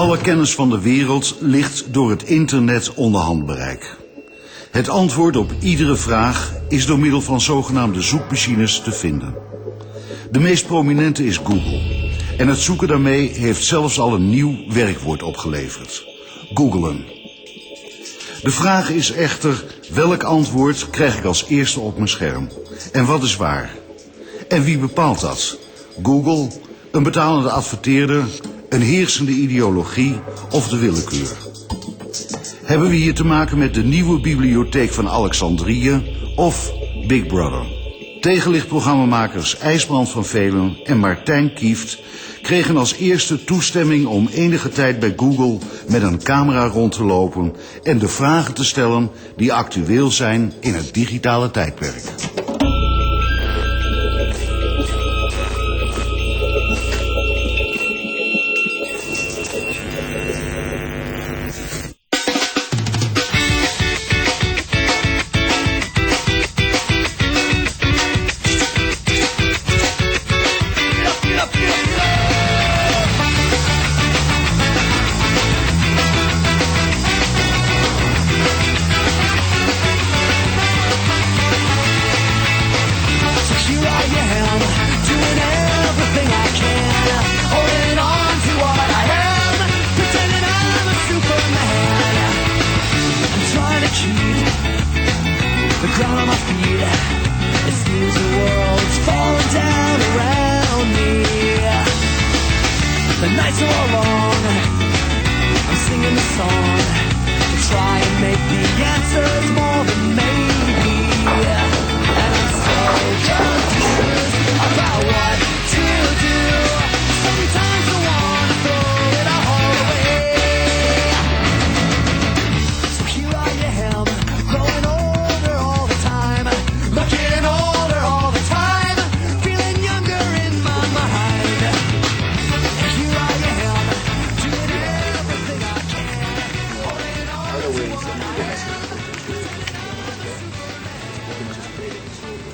Alle kennis van de wereld ligt door het internet onder handbereik. Het antwoord op iedere vraag is door middel van zogenaamde zoekmachines te vinden. De meest prominente is Google. En het zoeken daarmee heeft zelfs al een nieuw werkwoord opgeleverd. Googlen. De vraag is echter, welk antwoord krijg ik als eerste op mijn scherm? En wat is waar? En wie bepaalt dat? Google, een betalende adverteerder, een heersende ideologie of de willekeur? Hebben we hier te maken met de nieuwe bibliotheek van Alexandrië of Big Brother? Tegenlichtprogrammamakers IJsbrand van Velen en Martijn Kieft kregen als eerste toestemming om enige tijd bij Google met een camera rond te lopen en de vragen te stellen die actueel zijn in het digitale tijdperk.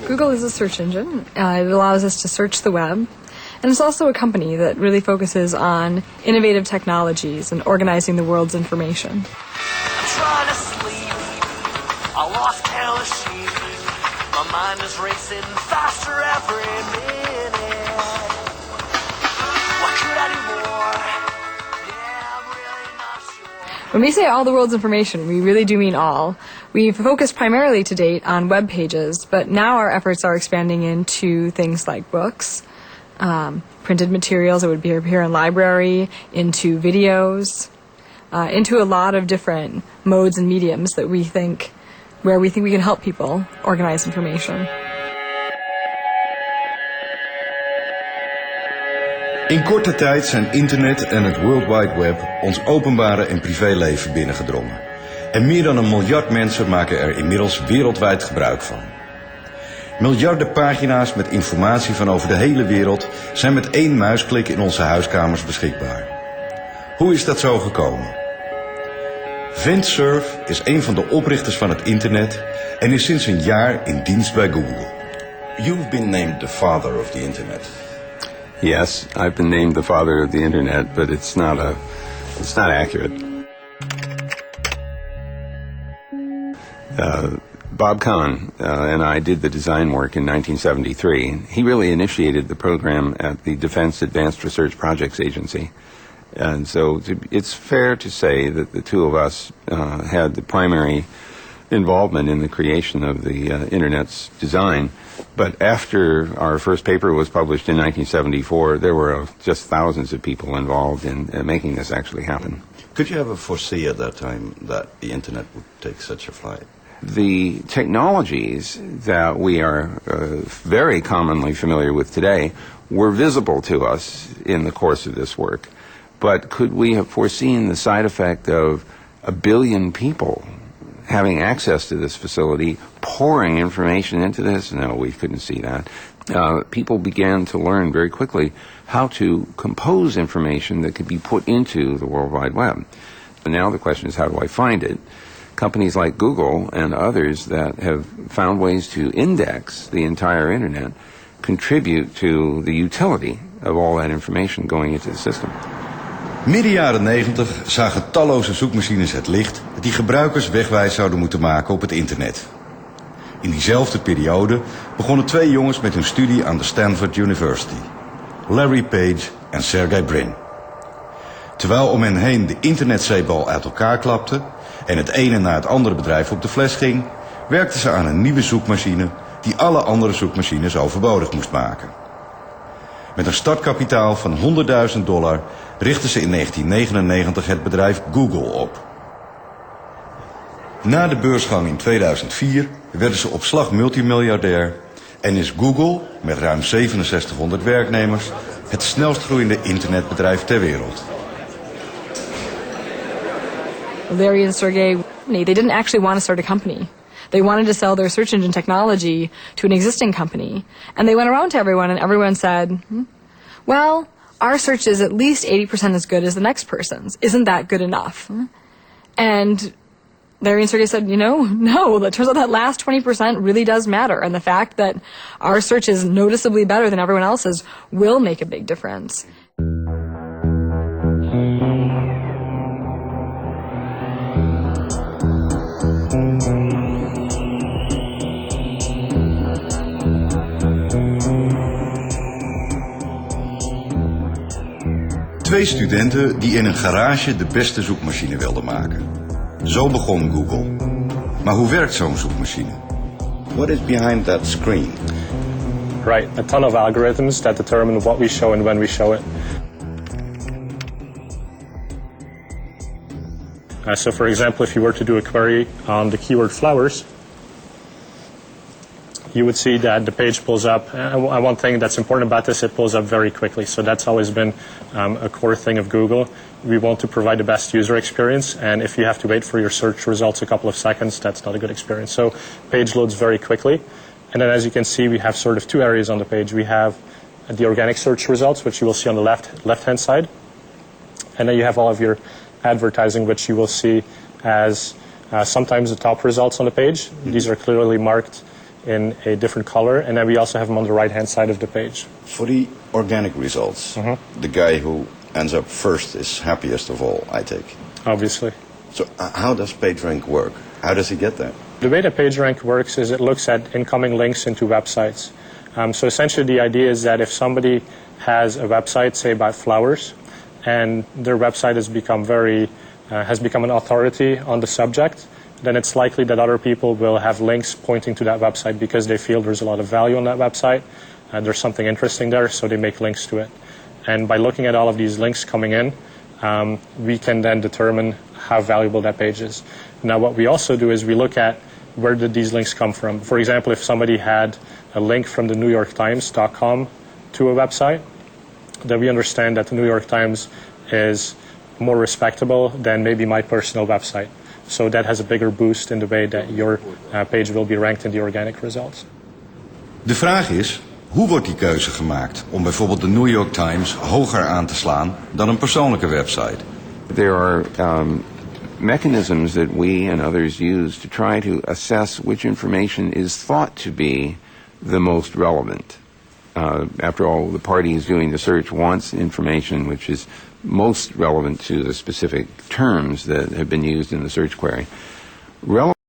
Google is a search engine. It allows us to search the web. And it's also a company that really focuses on innovative technologies and organizing the world's information. I'm trying to sleep. I lost count of sheep. My mind is racing faster every minute. What could I do more? Yeah, I'm really not sure. When we say all the world's information, we really do mean all. We've focused primarily to date on web pages, but now our efforts are expanding into things like books, printed materials that would appear in library, into videos, into a lot of different modes and mediums that where we think we can help people organize information. In korte tijd zijn internet en het World Wide Web ons openbare en privéleven binnengedrongen. En meer dan 1 miljard mensen maken er inmiddels wereldwijd gebruik van. Miljarden pagina's met informatie van over de hele wereld zijn met 1 muisklik in onze huiskamers beschikbaar. Hoe is dat zo gekomen? Vint Cerf is een van de oprichters van het internet en is sinds een jaar in dienst bij Google. You've been named the father of the internet. Yes, I've been named the father of the internet, but it's not accurate. Bob Kahn and I did the design work in 1973. He really initiated the program at the Defense Advanced Research Projects Agency. And so it's fair to say that the two of us had the primary involvement in the creation of the Internet's design. But after our first paper was published in 1974, there were just thousands of people involved in making this actually happen. Could you ever foresee at that time that the internet would take such a flight? The technologies that we are very commonly familiar with today were visible to us in the course of this work. But could we have foreseen the side effect of 1 billion people having access to this facility, pouring information into this? No, we couldn't see that. People began to learn very quickly how to compose information that could be put into the World Wide Web. And now the question is, how do I find it? Companies like Google and others that have found ways to index the entire internet contribute to the utility of all that information going into the system. Midden jaren 90 zagen talloze zoekmachines het licht die gebruikers wegwijs zouden moeten maken op het internet. In diezelfde periode begonnen 2 jongens met hun studie aan de Stanford University. Larry Page en Sergey Brin. Terwijl om hen heen de internetzeepbal uit elkaar klapte en het ene na het andere bedrijf op de fles ging, werkten ze aan een nieuwe zoekmachine die alle andere zoekmachines overbodig moest maken. Met een startkapitaal van $100.000 richtten ze in 1999 het bedrijf Google op. Na de beursgang in 2004 werden ze op slag multimiljardair en is Google, met ruim 6700 werknemers, het snelst groeiende internetbedrijf ter wereld. Larry and Sergey, they didn't actually want to start a company. They wanted to sell their search engine technology to an existing company. And they went around to everyone and everyone said, well, our search is at least 80% as good as the next person's. Isn't that good enough? And Larry and Sergey said, no, it turns out that last 20% really does matter. And the fact that our search is noticeably better than everyone else's will make a big difference. Twee studenten die in een garage de beste zoekmachine wilden maken. Zo begon Google. Maar hoe werkt zo'n zoekmachine? What is behind that screen? Right, a ton of algorithms that determine what we show and when we show it. So for example, if you were to do a query on the keyword flowers, you would see that the page pulls up. And one thing that's important about this, it pulls up very quickly. So that's always been a core thing of Google. We want to provide the best user experience. And if you have to wait for your search results a couple of seconds, that's not a good experience. So page loads very quickly. And then as you can see, we have sort of 2 areas on the page. We have the organic search results, which you will see on the left-hand side. And then you have all of your advertising, which you will see as sometimes the top results on the page. These are clearly marked in a different color, and then we also have them on the right-hand side of the page. For the organic results, the guy who ends up first is happiest of all, I take. Obviously. So how does PageRank work? How does he get there? The way that PageRank works is it looks at incoming links into websites. So essentially the idea is that if somebody has a website, say about flowers, and their website has become an authority on the subject, then it's likely that other people will have links pointing to that website because they feel there's a lot of value on that website and there's something interesting there, so they make links to it. And by looking at all of these links coming in, we can then determine how valuable that page is. Now what we also do is we look at where did these links come from. For example, if somebody had a link from the NewYorkTimes.com to a website, then we understand that the New York Times is more respectable than maybe my personal website. So that has a bigger boost in the way that your page will be ranked in the organic results. De vraag is, hoe wordt die keuze gemaakt om bijvoorbeeld de New York Times hoger aan te slaan dan een persoonlijke website? There are mechanisms that we and others use to try to assess which information is thought to be the most relevant. After all, the party is doing the search wants information which is most relevant to the specific terms that have been used in the search query.